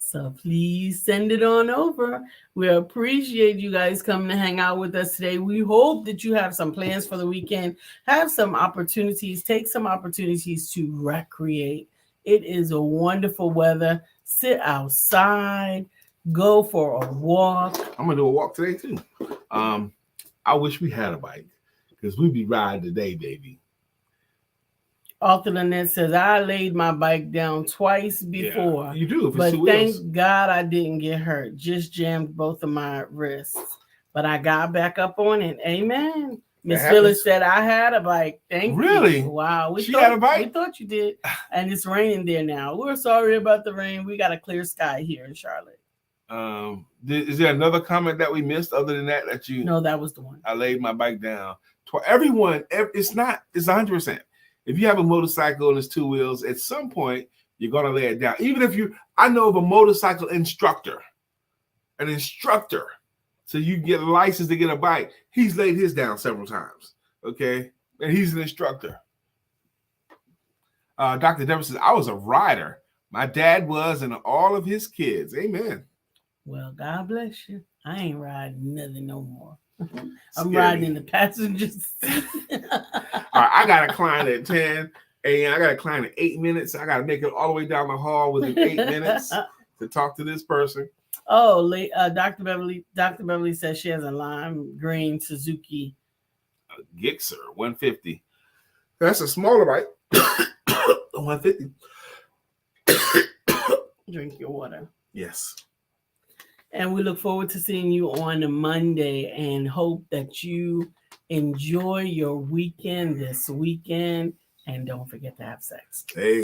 Speaker 1: So please send it on over. We appreciate you guys coming to hang out with us today. We hope that you have some plans for the weekend. Have some opportunities. Take some opportunities to recreate. It is a wonderful weather. Sit outside. Go for a walk.
Speaker 2: I'm going to do a walk today, too. I wish we had a bike because we'd be riding today, baby.
Speaker 1: Arthur Lynette says, I laid my bike down twice before.
Speaker 2: Yeah, you do.
Speaker 1: But thank God I didn't get hurt. Just jammed both of my wrists. But I got back up on it. Amen. Miss Phyllis said, I had a bike. Thank you.
Speaker 2: Really?
Speaker 1: Wow.
Speaker 2: She had a bike?
Speaker 1: We thought you did. And it's raining there now. We're sorry about the rain. We got a clear sky here in Charlotte.
Speaker 2: Is there another comment that we missed other than that you?
Speaker 1: No, that was the one.
Speaker 2: I laid my bike down. Everyone, it's 100%. If you have a motorcycle and it's 2 wheels, at some point you're gonna lay it down. Even if I know of a motorcycle instructor, so you get a license to get a bike. He's laid his down several times. Okay, and he's an instructor. Dr. Deborah says, I was a rider. My dad was, and all of his kids. Amen.
Speaker 1: Well, God bless you. I ain't riding nothing no more. I'm riding in the passenger seat.
Speaker 2: All right, I got a client at 10 a.m. I got a client in 8 minutes. I got to make it all the way down the hall within 8 minutes to talk to this person.
Speaker 1: Oh, Dr. Beverly says she has a lime green Suzuki
Speaker 2: Gixxer 150. That's a smaller bike. 150.
Speaker 1: Drink your water.
Speaker 2: Yes.
Speaker 1: And we look forward to seeing you on Monday and hope that you enjoy your weekend this weekend. And don't forget to have sex.
Speaker 2: Hey.